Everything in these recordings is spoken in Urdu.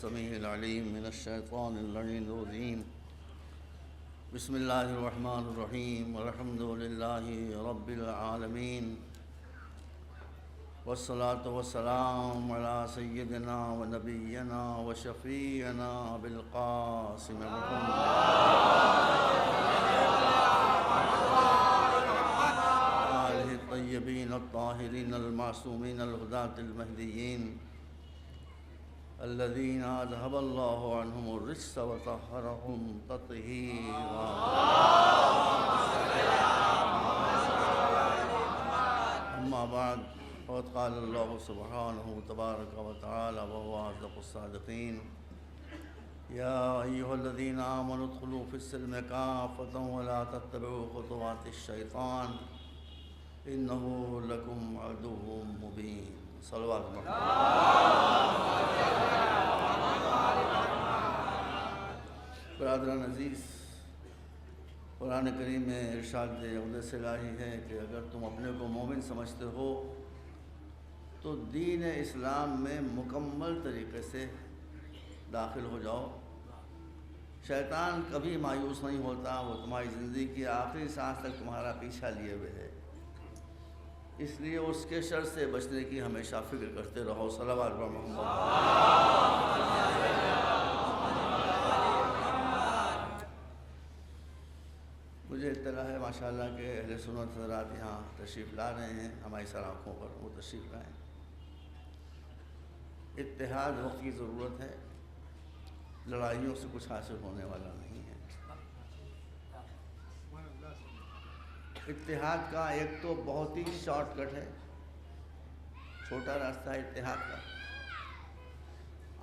السميع العليم من الشيطان اللعين الرجيم. بسم الله الرحمن الرحيم والحمد لله رب العالمين والصلاة والسلام على سيدنا ونبينا وشفيعنا بالقاسم محمد آله الطيبين الطاهرين المعصومين الهداة المهديين الذين أذهب الله عنهم الرجس وطهرهم تطهيرا. أما بعد فقد قال الله سبحانه تبارك وتعالى وهو أصدق الصادقين: يا أيها الذين آمنوا ادخلوا في السلم كافة ولا تتبعوا خطوات الشيطان إنه لكم عدو مبين. صلوات برادران عزیز، قرآن کریم میں ارشاد اقدس الہی ہے کہ اگر تم اپنے کو مومن سمجھتے ہو تو دین اسلام میں مکمل طریقے سے داخل ہو جاؤ. شیطان کبھی مایوس نہیں ہوتا، وہ تمہاری زندگی کی آخری سانس تک تمہارا پیچھا لیے ہوئے ہے، اس لیے اس کے شر سے بچنے کی ہمیشہ فکر کرتے رہو. صلوات محمد. مجھے اطلاع ہے ماشاءاللہ کہ اہل سنت حضرات یہاں تشریف لا رہے ہیں، ہماری سر آنکھوں پر وہ تشریف لائیں. اتحاد وقت کی ضرورت ہے، لڑائیوں سے کچھ حاصل ہونے والا نہیں ہے. اتحاد کا ایک تو بہت ہی شارٹ کٹ ہے، چھوٹا راستہ ہے اتحاد کا.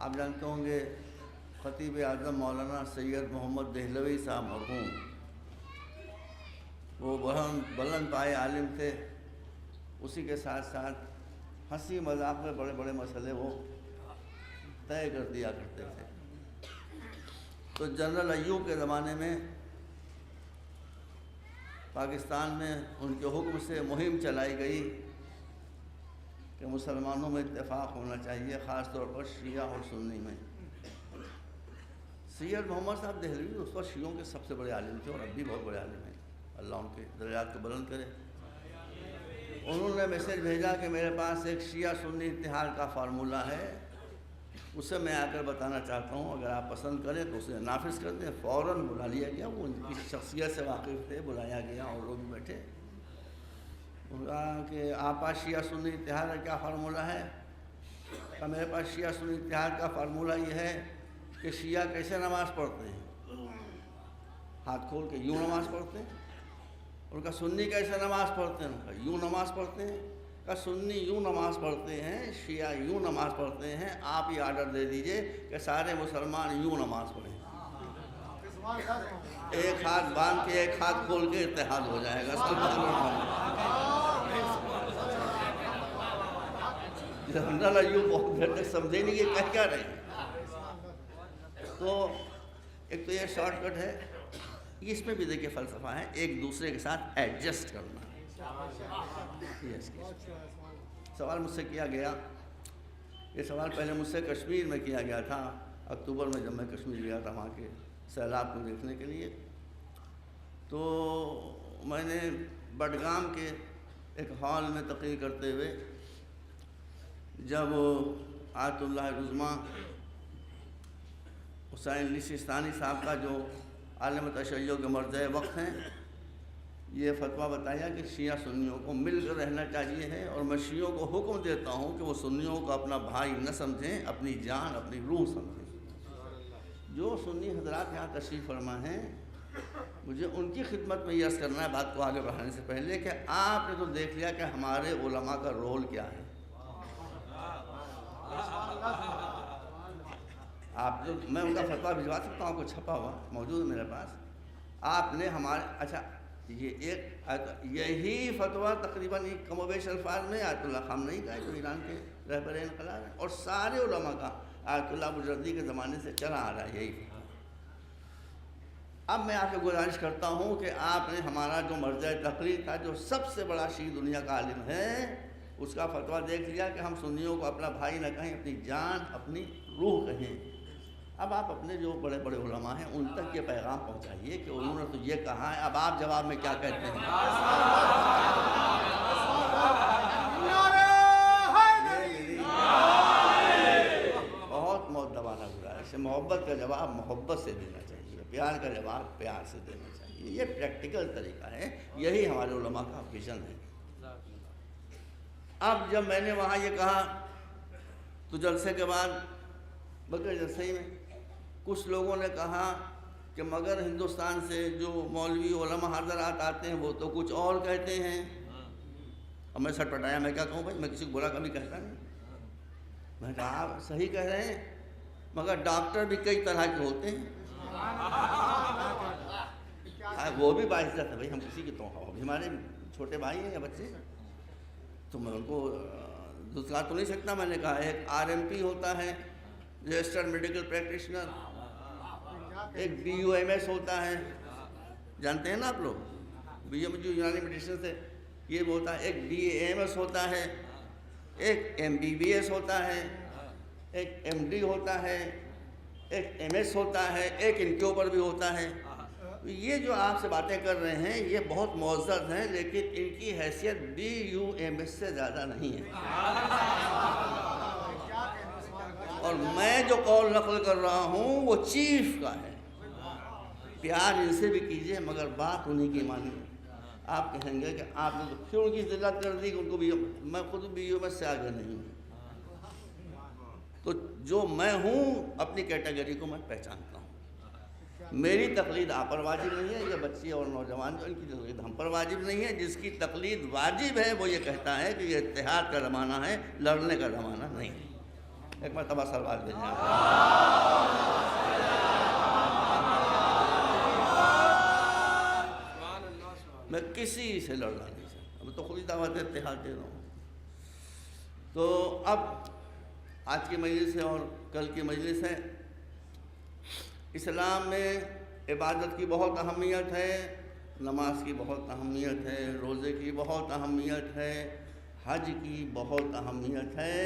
آپ جانتے ہوں گے خطیب اعظم مولانا سید محمد دہلوی صاحب مرحوم، وہ بلند پائے عالم تھے. اسی کے ساتھ ساتھ ہنسی مذاق میں بڑے بڑے مسئلے وہ طے کر دیا کرتے تھے. تو جنرل ایوب کے زمانے میں پاکستان میں ان کے حکم سے مہم چلائی گئی کہ مسلمانوں میں اتفاق ہونا چاہیے، خاص طور پر شیعہ اور سنی میں. سید محمد صاحب دہلوی اس وقت شیعوں کے سب سے بڑے عالم تھے اور اب بھی بہت بڑے عالم ہیں، اللہ ان کے درجات کو بلند کرے. انہوں نے میسیج بھیجا کہ میرے پاس ایک شیعہ سنی اتحاد کا فارمولہ ہے، اسے میں آ کر بتانا چاہتا ہوں، اگر آپ پسند کریں تو اسے نافذ کر دیں. فوراً بلا لیا گیا، وہ ان کی شخصیت سے واقف تھے، بلایا گیا اور لوگ بیٹھے. انہوں نے کہا کہ آپ پاس شیعہ سنی اتحاد کا کیا فارمولہ ہے؟ کہ میرے پاس شیعہ سنی اتحاد کا فارمولہ یہ ہے کہ شیعہ کیسے نماز پڑھتے ہیں، ہاتھ کھول کے یوں نماز پڑھتے ہیں. ان کا سنی کیسے نماز پڑھتے ہیں؟ ان کا یوں نماز پڑھتے ہیں. کا سنی یوں نماز پڑھتے ہیں، شیعہ یوں نماز پڑھتے ہیں. آپ یہ آرڈر دے دیجئے کہ سارے مسلمان یوں نماز پڑھیں، ایک ہاتھ باندھ کے ایک ہاتھ کھول کے اتحاد ہو جائے گا. جنرل ایوب بہت دیر تک سمجھے نہیں کہ کہہ کیا رہے ہیں. تو ایک تو یہ شارٹ کٹ ہے، اس میں بھی دیکھیے فلسفہ ہے، ایک دوسرے کے ساتھ ایڈجسٹ کرنا. سوال مجھ سے کیا گیا، یہ سوال پہلے مجھ سے کشمیر میں کیا گیا تھا، اکتوبر میں جب میں کشمیر گیا تھا وہاں کے سیلاب کو دیکھنے کے لیے. تو میں نے بڈگام کے ایک ہال میں تقریر کرتے ہوئے جب آیت اللہ العظمیٰ حسین علی سیستانی صاحب کا جو عالم تشیع کے مرجع وقت ہیں، یہ فتویٰ بتایا کہ شیعہ سنیوں کو مل کر رہنا چاہیے ہے، اور میں شیعوں کو حکم دیتا ہوں کہ وہ سنیوں کو اپنا بھائی نہ سمجھیں، اپنی جان اپنی روح سمجھیں. جو سنی حضرات یہاں تشریف فرما ہیں، مجھے ان کی خدمت میں یہ عرض کرنا ہے بات کو آگے بڑھانے سے پہلے کہ آپ نے تو دیکھ لیا کہ ہمارے علماء کا رول کیا ہے. آپ جو میں ان کا فتویٰ بھجوا سکتا ہوں، آپ کو چھپا ہوا موجود ہے میرے پاس. آپ نے ہمارے اچھا یہی فتویٰ تقریباً کم و بیش الفاظ میں آیت اللہ خامنئی کا ہے جو ایران کے رہبر انقلاب ہیں، اور سارے علماء کا آیت اللہ بجردی کے زمانے سے چلا آ رہا ہے یہی فتویٰ. اب میں آپ سے گزارش کرتا ہوں کہ آپ نے ہمارا جو مرجع تقریر تھا، جو سب سے بڑا شیعہ دنیا کا عالم ہے، اس کا فتویٰ دیکھ لیا کہ ہم سنیوں کو اپنا بھائی نہ کہیں، اپنی جان اپنی روح کہیں. اب آپ اپنے جو بڑے بڑے علماء ہیں ان تک یہ پیغام پہنچائیے کہ انہوں نے تو یہ کہا ہے، اب آپ جواب میں کیا کہتے ہیں؟ بہت مؤدبانہ گزارش ہے، محبت کا جواب محبت سے دینا چاہیے، پیار کا جواب پیار سے دینا چاہیے، یہ پریکٹیکل طریقہ ہے، یہی ہمارے علماء کا ویژن ہے۔ اب جب میں نے وہاں یہ کہا تو جلسے کے بعد بغیر جلسے میں کچھ لوگوں نے کہا کہ مگر ہندوستان سے جو مولوی علماء حضرات آتے ہیں وہ تو کچھ اور کہتے ہیں۔ اور میں سٹ پٹایا، میں کیا کہوں بھائی، میں کسی کو برا کبھی کہتا نہیں۔ میں نے کہا آپ صحیح کہہ رہے ہیں، مگر ڈاکٹر بھی کئی طرح کے ہوتے ہیں۔ وہ بھی باعث ہے بھائی، ہم کسی کی تو ہمارے چھوٹے بھائی ہیں یا بچے، تو میں ان کو دوسرا تو نہیں سکتا۔ میں نے کہا ایک RMP ہوتا ہے، رجسٹرڈ میڈیکل پریکٹیشنر، ایک BUMS ہوتا ہے، جانتے ہیں نا آپ لوگ، BUMS جو یونانی میڈیسن سے یہ ہوتا ہے، ایک DAMS ہوتا ہے، ایک MBBS ہوتا ہے، ایک MD ہوتا ہے، ایک MS ہوتا ہے، ایک ان کے اوپر بھی ہوتا ہے۔ یہ جو آپ سے باتیں کر رہے ہیں یہ بہت معزز ہیں، لیکن ان کی حیثیت BUMS سے زیادہ نہیں ہے۔ اور میں جو قول نقل کر رہا ہوں وہ چیف کا ہے۔ پیار ان سے بھی کیجئے مگر بات انہی کی مانیے۔ آپ کہیں گے کہ آپ نے تو پھر ان کی ذلت کر دی کہ ان کو میں خود BUMS سے آگے نہیں ہوں۔ تو جو میں ہوں اپنی کیٹیگری کو میں پہچانتا ہوں۔ میری تقلید آپ پر واجب نہیں ہے، یہ بچے اور نوجوان جو ان کی تقلید ہم پر واجب نہیں ہے۔ جس کی تقلید واجب ہے وہ یہ کہتا ہے کہ یہ اتحاد کا زمانہ ہے، لڑنے کا زمانہ نہیں ہے۔ ایک مرتبہ سلوات بھیجیں آپ۔ میں کسی سے لڑنا نہیں چاہتا، میں تو خود ہی دعوت اتحاد دے رہا ہوں۔ تو اب آج کی مجلس ہے اور کل کی مجلس ہے۔ اسلام میں عبادت کی بہت اہمیت ہے، نماز کی بہت اہمیت ہے، روزے کی بہت اہمیت ہے، حج کی بہت اہمیت ہے،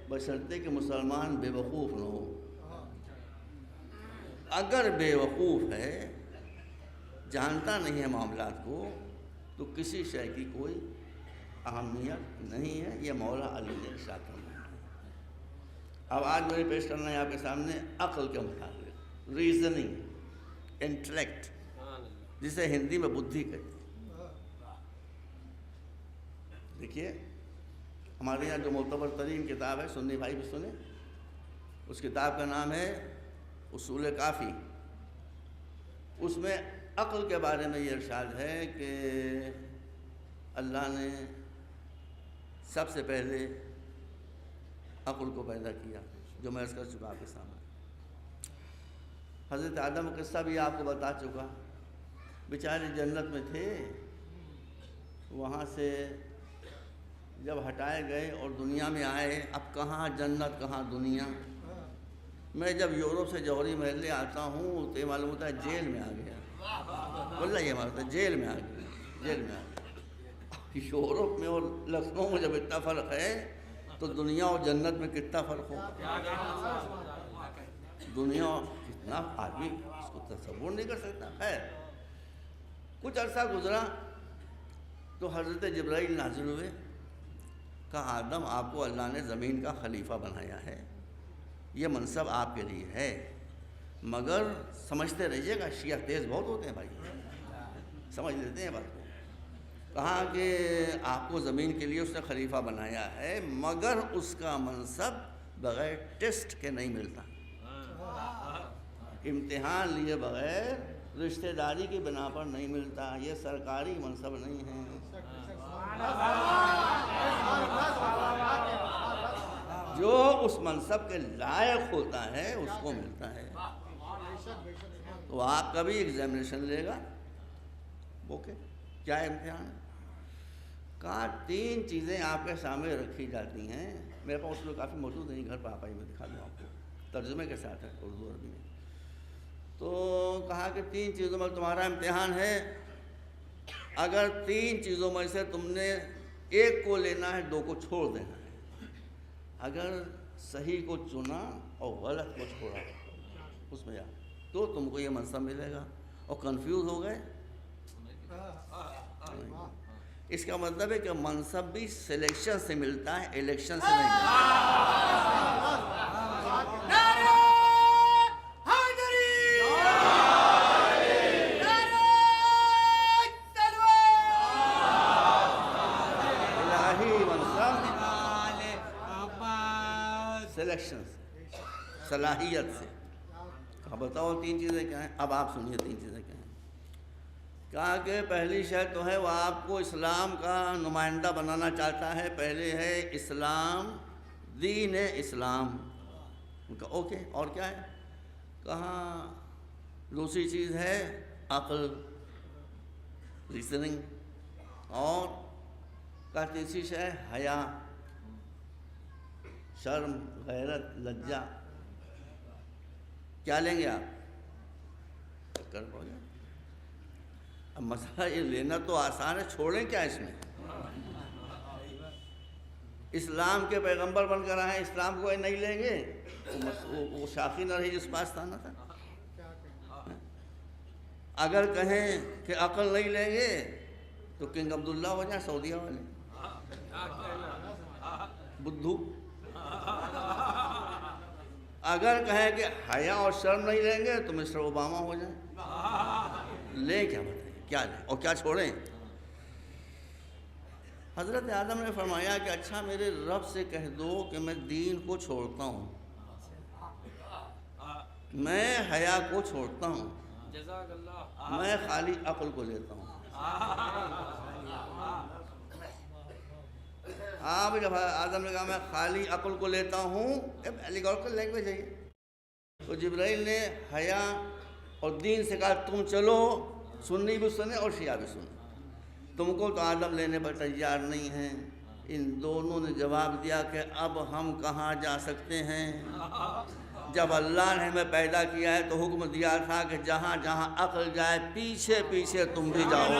بشرطے کہ مسلمان بے وقوف نہ ہو۔ اگر بے وقوف ہے، جانتا نہیں ہے معاملات کو، تو کسی شے کی کوئی اہمیت نہیں ہے۔ یہ مولا علی نے ارشاد فرمایا۔ اب آج میں پیش کرنا ہے آپ کے سامنے عقل کے مطابق، ریزننگ، انٹلیکٹ، جسے ہندی میں بدھی کہتے ہیں۔ دیکھیے ہمارے یہاں جو معتبر ترین کتاب ہے، سنی بھائی بھی سنیں، اس کتاب کا نام ہے اصول کافی۔ اس میں عقل کے بارے میں یہ ارشاد ہے کہ اللہ نے سب سے پہلے عقل کو پیدا کیا، جو میں عرض کر چکا آپ کے سامنے۔ حضرت آدم کا قصہ بھی آپ کو بتا چکا، بیچارے جنت میں تھے، وہاں سے جب ہٹائے گئے اور دنیا میں آئے، اب کہاں جنت کہاں دنیا۔ میں جب یورپ سے جوہری محلے آتا ہوں تو یہ معلوم ہوتا ہے جیل میں آ گیا، بولنا یہ معلوم ہوتا ہے جیل میں آ گیا، جیل میں آ گیا۔ یورپ میں اور لکھنؤ میں جب اتنا فرق ہے تو دنیا اور جنت میں کتنا فرق ہو۔ دنیا کتنا آدمی اس کو تصور نہیں کر سکتا۔ خیر کچھ عرصہ گزرا تو حضرت جبرائیل نازل ہوئے، کہا آدم آپ کو اللہ نے زمین کا خلیفہ بنایا ہے، یہ منصب آپ کے لیے ہے، مگر سمجھتے رہیے گا، شیعہ تیز بہت ہوتے ہیں بھائی، سمجھ لیتے ہیں بات کو۔ کہا کہ آپ کو زمین کے لیے اس نے خلیفہ بنایا ہے، مگر اس کا منصب بغیر ٹیسٹ کے نہیں ملتا، امتحان لیے بغیر رشتہ داری کی بنا پر نہیں ملتا، یہ سرکاری منصب نہیں ہے۔ جو اس منصب کے لائق ہوتا ہے اس کو ملتا ہے۔ تو آپ کا بھی ایگزامینیشن لے گا، اوکے، کیا امتحان ہے؟ کہا 3 چیزیں آپ کے سامنے رکھی جاتی ہیں، میرے پاس اس میں کافی موجود ہیں، گھر پہ آپ آئی میں دکھا دوں آپ کو، ترجمے کے ساتھ ہے اردو عربی میں۔ تو کہا کہ 3 چیزوں میں تمہارا امتحان ہے، اگر 3 چیزوں میں سے تم نے ایک کو لینا ہے، 2 کو چھوڑ دینا ہے۔ اگر صحیح کو چنا اور غلط کو چھوڑا اس میں جا تو تم کو یہ منصب ملے گا، اور کنفیوز ہو گئے۔ اس کا مطلب ہے کہ منصب بھی سلیکشن سے ملتا ہے، الیکشن سے نہیں ملتا۔ الہی منصب سلیکشن سے، صلاحیت سے۔ اب بتاؤ تین چیزیں کیا ہیں؟ اب آپ سنیے تین چیزیں کیا ہیں۔ کہا کہ پہلی شرط تو ہے وہ آپ کو اسلام کا نمائندہ بنانا چاہتا ہے۔ پہلے ہے اسلام، دین اسلام۔ ان کا اوکے، اور کیا ہے؟ کہاں دوسری چیز ہے عقل، ریزننگ، اور کا تیسری شے ہے حیا، شرم، غیرت، لجہ۔ کیا لیں گے آپ؟ چکر پڑ گیا۔ اب مسئلہ یہ لینا تو آسان ہے، چھوڑیں کیا اس میں؟ اسلام کے پیغمبر بن کر آئے، اسلام کو نہیں لیں گے؟ وہ شافی نہ رہی جس پاس تھا نہ تھا۔ اگر کہیں کہ عقل نہیں لیں گے تو کنگ عبداللہ ہو جائیں سعودیہ والے، بدھو۔ اگر کہیں کہ حیا اور شرم نہیں لیں گے تو مسٹر اوباما ہو جائیں۔ لیں کیا؟ بتائیں کیا لیں اور کیا چھوڑیں؟ حضرت آدم نے فرمایا کہ اچھا میرے رب سے کہہ دو کہ میں دین کو چھوڑتا ہوں، میں حیا کو چھوڑتا ہوں، میں خالی عقل کو لیتا ہوں۔ آپ جب آدم نے کہا میں خالی عقل کو لیتا ہوں، ایلیگوریکل لینگویج ہے یہ، تو جبرائیل نے حیا اور دین سے کہا تم چلو، سنی بھی سنے اور شیعہ بھی سنے۔ تم کو تو آدم لینے پر تیار نہیں ہیں۔ ان دونوں نے جواب دیا کہ اب ہم کہاں جا سکتے ہیں؟ جب اللہ نے ہمیں پیدا کیا ہے تو حکم دیا تھا کہ جہاں جہاں عقل جائے پیچھے پیچھے تم بھی جاؤ۔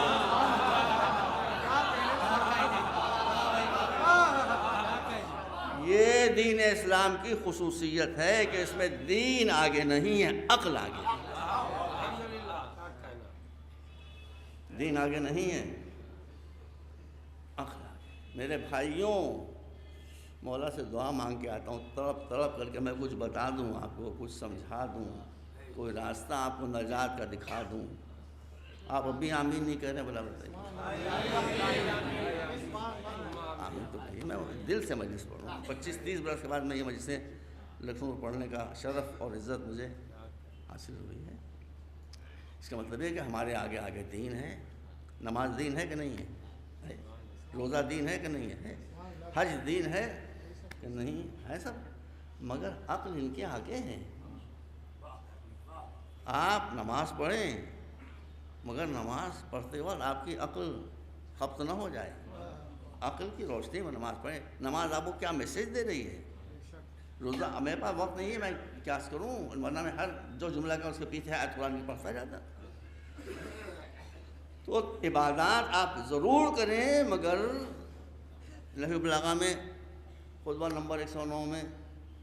یہ دین اسلام کی خصوصیت ہے کہ اس میں دین آگے نہیں ہے، عقل آگے ہے۔ دین آگے نہیں ہے، عقل آگے۔ میرے بھائیوں، مولا سے دعا مانگ کے آتا ہوں، تڑپ تڑپ کر کے میں کچھ بتا دوں آپ کو، کچھ سمجھا دوں، کوئی راستہ آپ کو نجات کا دکھا دوں۔ آپ ابھی آمین نہیں کہہ رہے، بلا بتائیے۔ آمین تو کہیے، میں دل سے مجلس پڑھ رہا ہوں۔ 25-30 برس کے بعد میں یہ مجلسیں لکھنؤ میں پڑھنے کا شرف اور عزت مجھے حاصل ہوئی ہے۔ اس کا مطلب یہ کہ ہمارے آگے آگے دین ہے۔ نماز دین ہے کہ نہیں ہے؟ روزہ دین ہے کہ نہیں ہے؟ حج دین ہے کہ نہیں ہے؟ سب، مگر عقل ان کے آگے ہے۔ آپ نماز پڑھیں مگر نماز پڑھتے وقت آپ کی عقل خبط نہ ہو جائے۔ عقل کی روشنی میں نماز پڑھیں۔ نماز آپ کو کیا میسیج دے رہی ہے؟ روزہ میرے پاس وقت نہیں ہے، میں کیا کروں، ورنہ میں ہر جو جملہ کا اس کے پیچھے آیت قرآن کی پڑھتا جاتا۔ تو عبادات آپ ضرور کریں، مگر لہو البلاغہ میں خطبہ نمبر 109 میں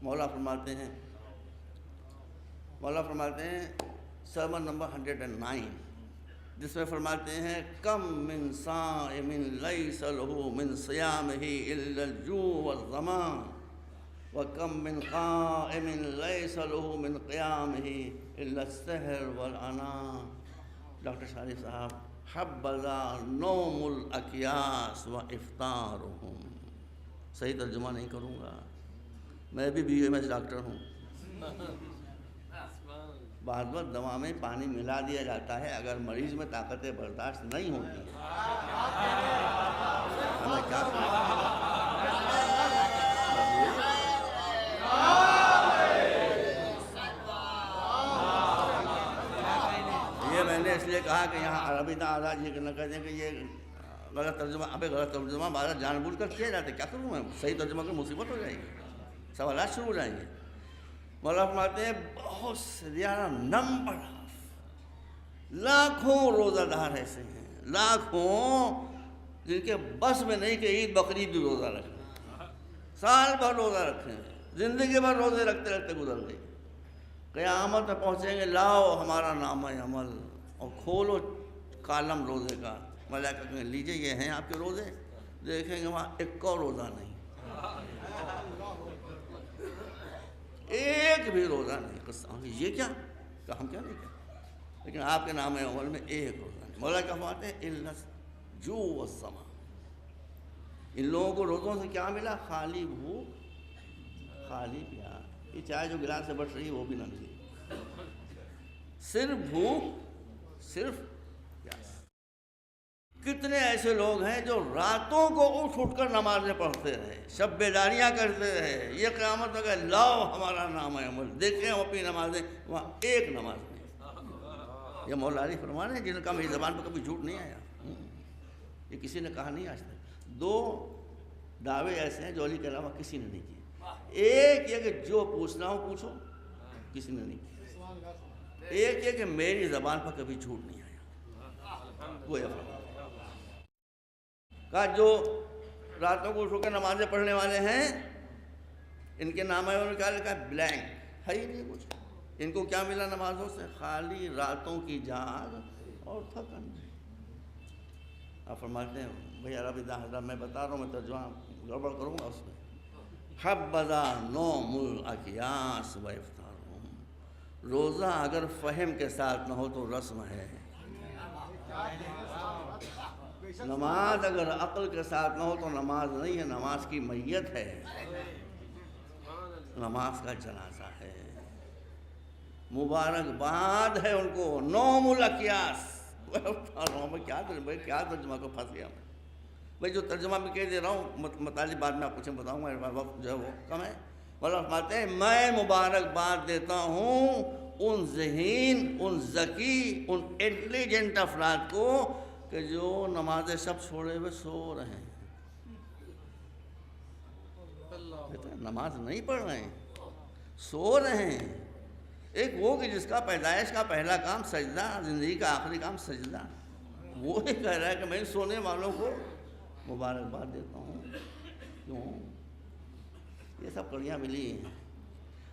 مولا فرماتے ہیں سرمن نمبر 109، جس میں فرماتے ہیں کم من صائم لیس لہ من صیامہ الا الجوع والظمأ وکم من قائم لیس لہ من قیامہ الا السہر والعناء۔ ڈاکٹر شاہد صاحب، حبذا نوم الاکیاس و افطارہم۔ صحیح ترجمہ نہیں کروں گا، میں بھی BUMS ڈاکٹر ہوں۔ بعض وقت دوا میں پانی ملا دیا جاتا ہے اگر مریض میں طاقت برداشت نہیں ہوتی ہے۔ ہمیں کیا یہ میں نے اس لیے کہا کہ یہاں عربی نہ آزاد یہ نہ کہتے ہیں کہ یہ غلط ترجمہ، ابھی غلط ترجمہ بعض جان بوجھ کر کیا جاتا ہے۔ کیا کروں میں؟ صحیح ترجمہ کی مصیبت ہو جائے گی، سوالات شروع ہو جائیں گے۔ مولا فرماتے ہیں بہت زیادہ نمبر، لاکھوں روزہ دار ایسے ہیں، لاکھوں جن کے بس میں نہیں کہ عید بقرعید بھی روزہ رکھیں، سال بھر روزہ رکھیں، زندگی بھر روزے رکھتے رکھتے گزر گئی، قیامت میں پہنچیں گے، لاؤ ہمارا نام عمل اور کھولو کالم روزے کا، ملائکہ کہیں لیجئے یہ ہیں آپ کے روزے، دیکھیں گے وہاں ایک اور روزہ نہیں، ایک بھی روزہ نہیں۔ قسم، یہ کیا کہ ہم کیا نہیں کہتے، لیکن آپ کے نام عمل میں ایک روزہ نہیں۔ ملائکہ فرماتے ہیں الا جو والظما، ان لوگوں کو روزوں سے کیا ملا؟ خالی بھوک، خالی پیاس، یہ چائے جو گلاس سے بٹ رہی ہے وہ بھی نہ ملی، صرف بھوک، صرف پیاس۔ کتنے ایسے لوگ ہیں جو راتوں کو اٹھ کر نمازیں پڑھتے رہے، شب بیداریاں کرتے رہے، یہ قیامت میں کہ لاؤ ہمارا نام عمل، دیکھیں ہم اپنی نمازیں، وہاں ایک نماز نہیں۔ یہ مولا علی فرمان ہے جن کا میری زبان پر کبھی جھوٹ نہیں آیا، یہ کسی نے کہا نہیں آج تک۔ دو دعوے ایسے ہیں جو علی کے علاوہ کسی نے نہیں کیے، ایک یہ کہ جو پوچھنا ہو پوچھو، کسی نے نہیں کیا، ایک یہ کہ میری زبان پر کبھی جھوٹ نہیں آیا، وہ یہ فرمان کہا جو راتوں کو اٹھ کر نمازیں پڑھنے والے ہیں ان کے نام ہے، کیا لکھا ہے؟ بلینک، ہے ہی نہیں کچھ۔ ان کو کیا ملا نمازوں سے؟ خالی راتوں کی جاگ اور تھکن۔ آپ فرماتے ہیں بھئی عربی حضرت میں بتا رہا ہوں، میں ترجمہ گڑبڑ کروں گا اس میں۔ حبذا نوم الاکیاس و افطارهم، روزہ اگر فہم کے ساتھ نہ ہو تو رسم ہے، نماز اگر عقل کے ساتھ نہ ہو تو نماز نہیں ہے، نماز کی میت ہے، نماز کا جنازہ ہے۔ مبارکباد ہے ان کو، نوم الاکیاس۔ میں کیا ترجمہ کو پھنس گیا میں بھائی، جو ترجمہ میں کہہ دے رہا ہوں، مطالب بعد میں آپ کچھ بتاؤں گا، وقت جو ہے وہ کم ہے۔ مولانا فرماتے ہیں میں مبارکباد دیتا ہوں ان ذہین، ان ذکی، ان انٹیلیجنٹ افراد کو کہ جو نماز شب چھوڑے ہوئے سو رہے ہیں، نماز نہیں پڑھ رہے ہیں، سو رہے ہیں۔ ایک وہ کہ جس کا پیدائش کا پہلا کام سجدہ، زندگی کا آخری کام سجدہ، وہ ہی کہہ رہا ہے کہ میں سونے والوں کو مبارکباد دیتا ہوں۔ کیوں؟ یہ سب کڑیاں ملی ہیں،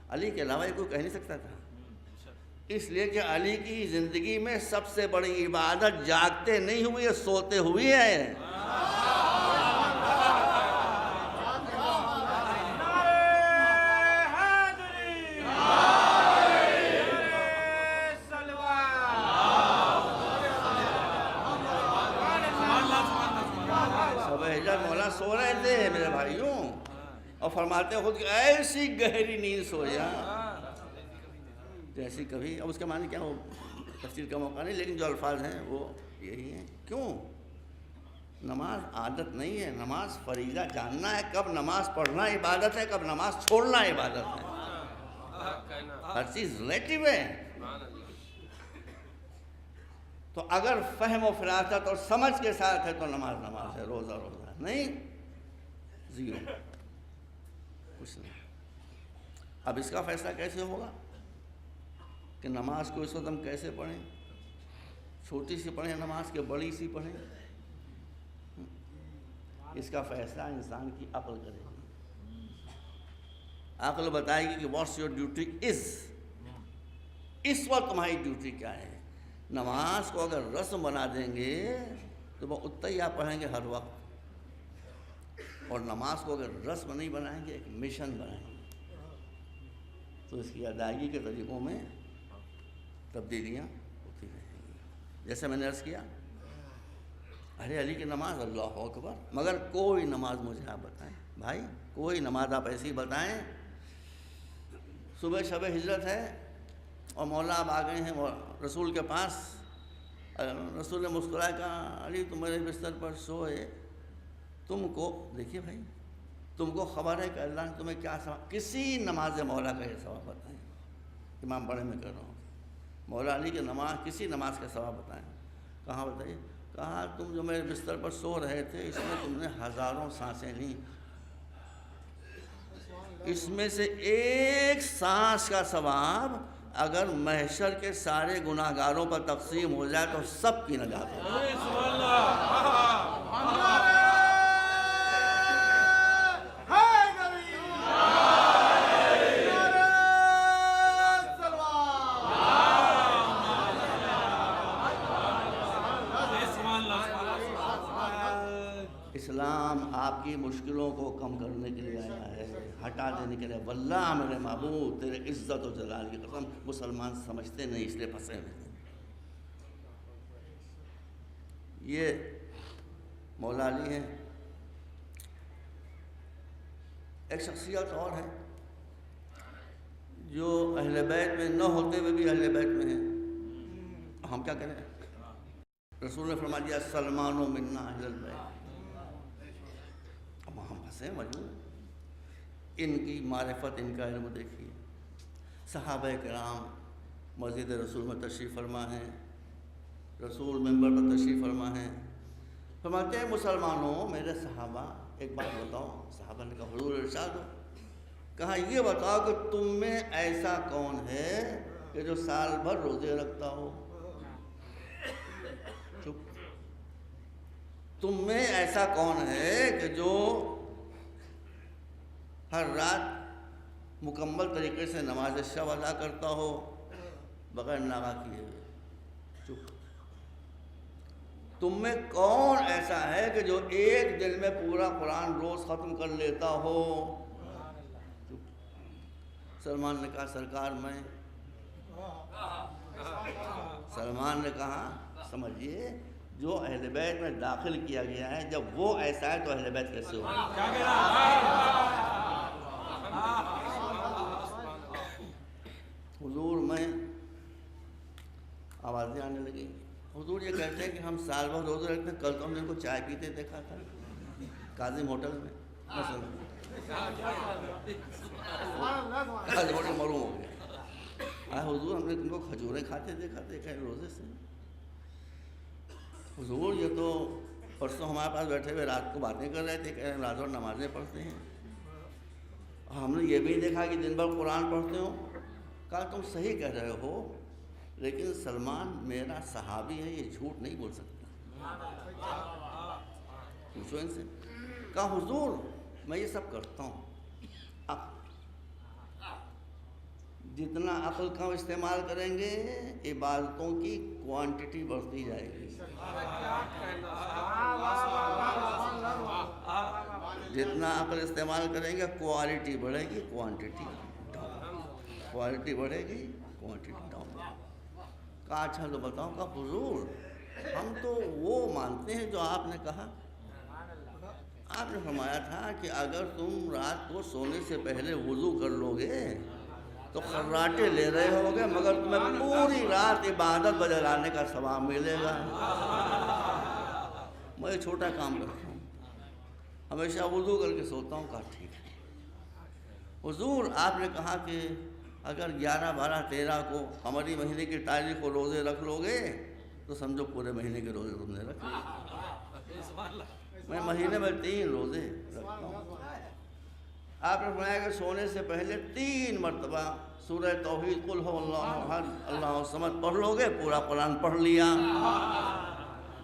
علی کے علاوہ یہ کوئی کہہ نہیں سکتا تھا، اس لیے کہ علی کی زندگی میں سب سے بڑی عبادت جاگتے نہیں ہوئی ہے، سوتے ہوئی ہے۔ مولا سو رہے تھے میرے بھائیوں، اور فرماتے ہیں خود کہ ایسی گہری نیند سویا جیسی کبھی، اب اس کا معنی کیا ہو تفسیر کا موقع نہیں، لیکن جو الفاظ ہیں وہ یہی ہیں۔ کیوں؟ نماز عادت نہیں ہے، نماز فریضہ، جاننا ہے کب نماز پڑھنا عبادت ہے، کب نماز چھوڑنا عبادت ہے، ہر چیز ریلیٹیو ہے۔ تو اگر فہم و فراست اور سمجھ کے ساتھ ہے تو نماز نماز ہے، روزہ روزہ نہیں، زیرو، کچھ نہیں۔ اب اس کا فیصلہ کیسے ہوگا کہ نماز کو اس وقت ہم کیسے پڑھیں؟ چھوٹی سی پڑھیں نماز کے بڑی سی پڑھیں؟ اس کا فیصلہ انسان کی عقل کرے گی، عقل بتائے گی کہ واٹس یور ڈیوٹی از، اس وقت تمہاری ڈیوٹی کیا ہے۔ نماز کو اگر رسم بنا دیں گے تو وہ اتیا پڑھیں گے ہر وقت، اور نماز کو اگر رسم نہیں بنائیں گے، ایک مشن بنائیں گے، تو اس کی ادائیگی کے طریقوں میں تبدیلیاں ہوتی رہیں گی۔ جیسے میں نے عرض کیا، ارے علی کی نماز اللہ اکبر، مگر کوئی نماز مجھے آپ بتائیں بھائی، کوئی نماز آپ ایسی بتائیں۔ صبح شب ہجرت ہے اور مولا آپ آ گئے ہیں رسول کے پاس، رسول نے مسکرائے کہا علی تم میرے بستر پر سوئے، تم کو دیکھیے بھائی، تم کو خبر ہے کہ اللہ نے تمہیں کیا ثواب، کسی نماز مولا کا یہ ثواب بتائیں، امام بڑے میں کر رہا ہوں، مولا علی کی نماز، کسی نماز کا ثواب بتائیں۔ کہاں بتائیے؟ کہا تم جو میرے بستر پر سو رہے تھے، اس میں تم نے ہزاروں سانسیں لیں، اس میں سے ایک سانس کا ثواب اگر محشر کے سارے گناہ گاروں پر تقسیم ہو جائے تو سب کی نجات ہو۔ کی مشکلوں کو کم کرنے کے لیے آیا ہے، ہٹا دینے کے لیے۔ واللہ میرے معبود تیرے عزت و جلال کی قسم، مسلمان سمجھتے نہیں اس لیے پھنسے ہوئے ہیں۔ یہ مولا علی ہیں۔ ایک شخصیت اور ہے جو اہل بیت میں نہ ہوتے ہوئے بھی اہل بیت میں ہیں، ہم کیا کریں؟ رسول نے فرما دیا سلمان منا اہل البیت۔ اب ہم پھنسے مجبور۔ ان کی معرفت، ان کا علم دیکھیے۔ صحابہ کرام مسجد رسول میں تشریف فرما ہیں، رسول منبر پر تشریف فرما ہیں، فرماتے ہیں مسلمانوں میرے صحابہ ایک بات بتاؤ۔ صحابہ نے کہا حضور ارشاد ہو۔ کہا یہ بتاؤ کہ تم میں ایسا کون ہے کہ جو سال بھر روزے رکھتا ہو؟ چپ۔ تم میں ایسا کون ہے کہ جو ہر رات مکمل طریقے سے نماز شب ادا کرتا ہو بغیر ناغہ کیے ہوئے؟ چپ۔ تم میں کون ایسا ہے کہ جو ایک دن میں پورا قرآن روز ختم کر لیتا ہو؟ سلمان نے کہا سرکار میں۔ سلمان نے کہا سمجھیے جو اہل بیت میں داخل کیا گیا ہے، جب وہ ایسا ہے تو اہل بیت کیسے ہوگا؟ حضور میں آوازیں آنے لگی۔ حضور یہ کہتے ہیں کہ ہم سال بھر روزے رکھتے ہیں، کل تو ہم نے ان کو چائے پیتے دیکھا تھا کاظم ہوٹل میں مثلا، آج بڑے معلوم ہو گیا۔ حضور ہم نے تم کو کھجوریں کھاتے دیکھا تھا روزے سے۔ حضور یہ تو پرسوں ہمارے پاس بیٹھے ہوئے رات کو باتیں کر رہے تھے، کہہ رہے ہیں رات بھر نمازیں پڑھتے ہیں، ہم نے یہ بھی دیکھا کہ دن بھر قرآن پڑھتے ہو۔ کہا تم صحیح کہہ رہے ہو، لیکن سلمان میرا صحابی ہے، یہ جھوٹ نہیں بول سکتا۔ پوچھو ان سے۔ کہا حضور میں یہ سب کرتا ہوں، جتنا عقل کا استعمال کریں گے عبادتوں کی کوانٹٹی بڑھتی جائے گی، جتنا عقل استعمال کریں گے کوالٹی بڑھے گی، کوانٹٹی ڈاؤن، کوالٹی بڑھے گی، کوانٹٹی ڈاؤن۔ کہا اچھا تو بتاؤ۔ کہا حضور ہم تو وہ مانتے ہیں جو آپ نے کہا۔ آپ نے فرمایا تھا کہ اگر تم رات کو سونے سے پہلے وضو کر لو گے تو خراٹے لے رہے ہوگے، مگر تمہیں پوری رات عبادت بجلانے کا ثواب ملے گا۔ میں یہ چھوٹا کام کرتا ہوں، ہمیشہ وضو کر کے سوتا ہوں۔ کہا ٹھیک ہے۔ حضور آپ نے کہا کہ اگر 11، 12، 13 کو قمری مہینے کی تاریخ کو روزے رکھ لو گے تو سمجھو پورے مہینے کے روزے تم نے رکھے۔ میں مہینے میں 3 روزے رکھتا ہوں۔ آپ نے فرمایا کہ سونے سے پہلے 3 مرتبہ سورہ توحید قل هو اللہ احد اللہ الصمد پڑھ لو گے، پورا قرآن پڑھ لیا۔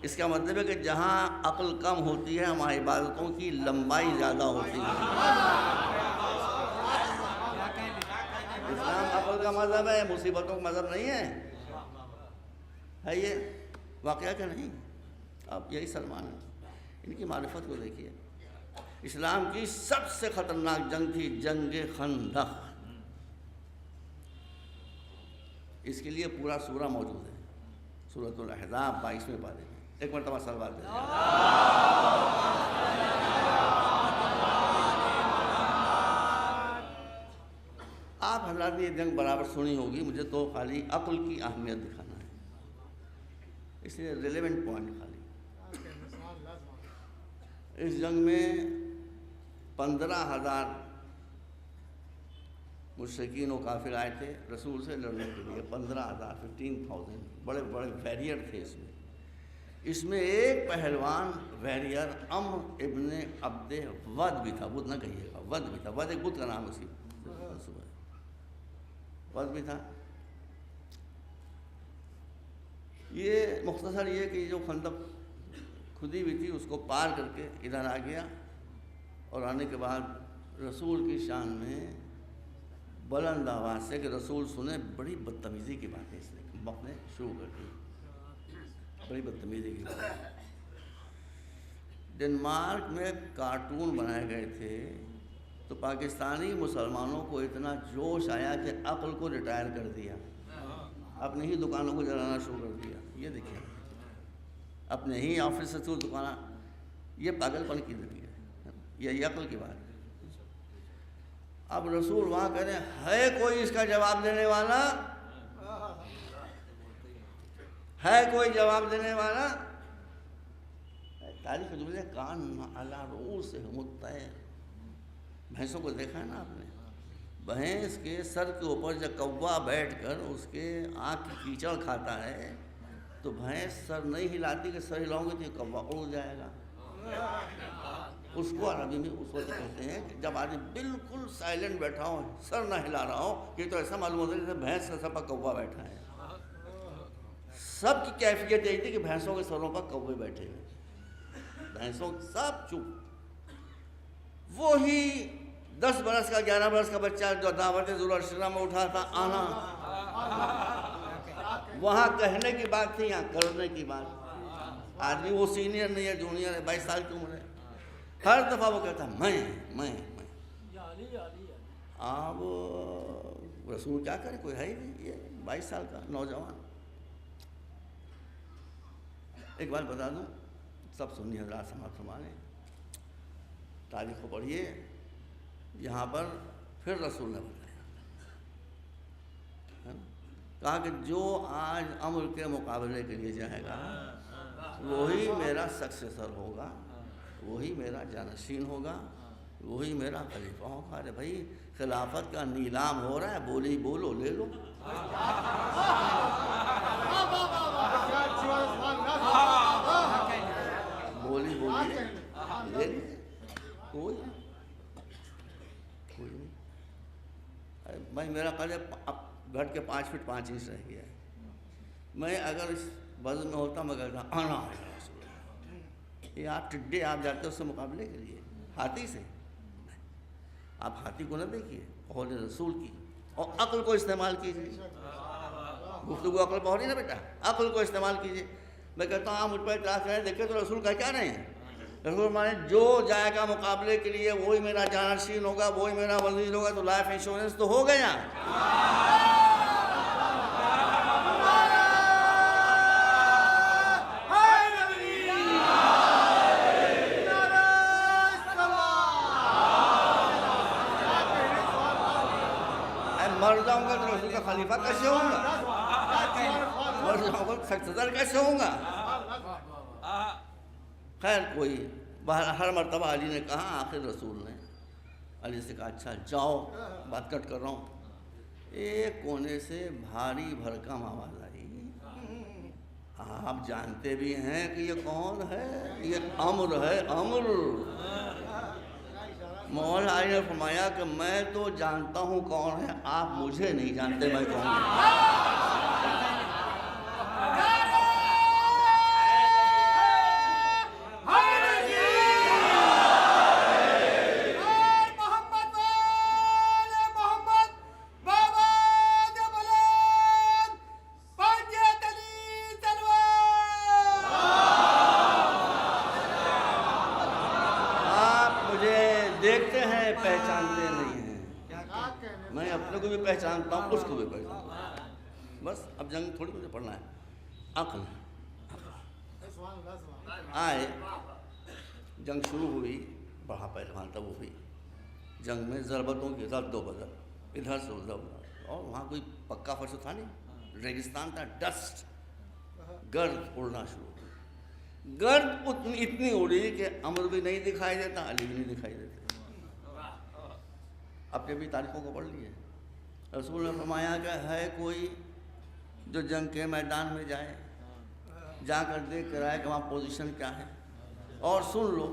اس کا مطلب ہے کہ جہاں عقل کم ہوتی ہے وہاں عبادتوں کی لمبائی زیادہ ہوتی ہے۔ اسلام عقل کا مذہب ہے، مصیبتوں کا مذہب نہیں ہے یہ واقعہ کہ نہیں؟ اب یہی سلمان ہے، ان کی معرفت کو دیکھیے۔ اسلام کی سب سے خطرناک جنگ تھی جنگ خندق، اس کے لیے پورا سورہ موجود ہے، سورۃ الاحزاب 22ویں پارے میں۔ ایک مرتبہ سلوات دیں۔ آپ حضرات نے یہ جنگ برابر سنی ہوگی، مجھے تو خالی عقل کی اہمیت دکھانا ہے، اس لیے ریلیونٹ پوائنٹ خالی۔ اس جنگ میں 15,000 مشرکین و کافر آئے تھے رسول سے لڑنے کے لیے۔ 15,000 15,000 بڑے بڑے ویریئر تھے اس میں ایک پہلوان ویریئر عمرو ابن عبد ود بھی تھا، ود نہ کہیے گا، ود بھی تھا، ود ایک بت کا نام اسی ود بھی تھا۔ یہ مختصر یہ کہ جو خندق کھدی ہوئی تھی اس کو پار کر کے ادھر آ گیا، اور آنے کے بعد رسول کی شان میں بلند آواز سے کہ رسول سنیں، بڑی بدتمیزی کی باتیں اس نے بکنے شروع کر دی، بڑی بدتمیزی کی بات۔ ڈنمارک میں کارٹون بنائے گئے تھے تو پاکستانی مسلمانوں کو اتنا جوش آیا کہ عقل کو ریٹائر کر دیا، اپنی ہی دکانوں کو جلانا شروع کر دیا۔ یہ دیکھیں، اپنے ہی آفس سے تو دکانہ، یہ پاگل پن کی زندگی ہے، یہ عقل کی بات ہے۔ اب رسول وہاں کہتے ہیں ہے کوئی اس کا جواب دینے والا؟ ہے کوئی جواب دینے والا؟ تاریخ جملے کان علی رؤوسہم الطیر، بھینسوں کو دیکھا ہے نا آپ نے؟ بھینس کے سر کے اوپر جب کوا بیٹھ کر اس کے آنکھ کی کیچڑ کھاتا ہے تو بھینس سر نہیں ہلاتی کہ سر ہلاؤں گے تو کوا اڑ جائے گا۔ اس کو عربی میں اس وقت کہتے ہیں کہ جب آدمی بالکل سائلنٹ بیٹھا ہو، سر نہ ہلا رہا ہو، یہ تو ایسا معلوم ہوتا ہے جیسے بھینس کے سر پر کوا بیٹھا ہے۔ سب کی کیفیت یہی تھی کہ بھینسوں کے سروں پر کوے بیٹھے ہیں، بھینسوں سب چپ۔ وہی 10 برس کا 11 برس کا بچہ جو دعوت ذوالعشرہ میں اٹھا تھا آنا، وہاں کہنے کی بات تھی، یہاں کرنے کی بات۔ آدمی وہ سینئر نہیں ہے، جونیئر ہے، 22 سال کی عمر ہے، ہر دفعہ وہ کہتا ہے میں۔ اب رسول کیا کرے، کوئی ہے ہی نہیں، یہ 22 سال کا نوجوان۔ ایک بات بتا دوں، سب سنی حضرات سماعت فرمائیں، تاریخ کو پڑھیے، یہاں پر پھر رسول نے بتایا، کہا کہ جو آج امر کے مقابلے کے لیے جائے گا وہی میرا سکسیسر ہوگا، وہی میرا جانشین ہوگا، وہی میرا خلیفہ ہوگا۔ ارے بھائی خلافت کا نیلام ہو رہا ہے، بولی بولو لے لو۔ بولی بولی لے لو، کوئی نہیں۔ بھائی میرا قلب اب گھٹ کے 5 فٹ 5 انچ رہ گیا ہے، میں اگر اس وزن میں ہوتا میں کہتا آنا ہے رسول اللہ۔ یہ آپ ٹڈے آپ جاتے اس سے مقابلے کے لیے ہاتھی سے، آپ ہاتھی کو نہ دیکھیے، قول رسول کی، اور عقل کو استعمال کیجیے۔ گفتگو عقل پر ہو رہی نا بیٹا، عقل کو استعمال کیجیے۔ میں کہتا ہوں آپ مجھ پر اعتراض کریں، دیکھیں تو رسول کا کیا رہے ہیں؟ رسول مانے جو جائے گا مقابلے کے لیے وہی میرا جانشین ہوگا، وہی میرا وزیر ہوگا، تو لائف انشورنس تو ہو گیا۔ مر جاؤں گا تو رسول کا خلیفہ کیسے ہوں گا؟ مر جاؤں گا سکسیسر کیسے ہوں گا؟ خیر کوئی ہر مرتبہ علی نے کہا، آخر رسول نے علی سے کہا اچھا جاؤ، بات کٹ کر رہا ہوں۔ ایک کونے سے بھاری بھرکم آواز آئی، آپ جانتے بھی ہیں کہ یہ کون ہے؟ یہ امر ہے، امر۔ مولا علی نے فرمایا کہ میں تو جانتا ہوں کون ہے، آپ مجھے نہیں جانتے میں کون ہوں۔ دیکھتے ہیں پہچانتے نہیں ہیں، میں اپنے کو بھی پہچانتا ہوں، اس کو بھی پہچانتا ہوں۔ بس اب جنگ تھوڑی مجھے پڑھنا ہے، عقل آئے۔ جنگ شروع ہوئی، بڑا پہلوان تھا وہ بھی، جنگ میں ضربتوں کی رد و بدل، ادھر سے ادھر، اور وہاں کوئی پکا فرش تھا نہیں، ریگستان تھا، ڈسٹ، گرد اڑنا شروع ہوئی۔ گرد اتنی اڑی کہ امر بھی نہیں دکھائی دیتا، علی بھی نہیں دکھائی دیتے۔ اب کے بھی تاریخوں کو پڑھ لیے، رسول نے فرمایا کہ ہے کوئی جو جنگ کے میدان میں جائے، جا کر دیکھ کر آئے کہ وہاں پوزیشن کیا ہے، اور سن لو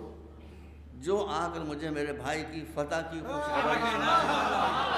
جو آ کر مجھے میرے بھائی کی فتح کی خوشخبری سنائے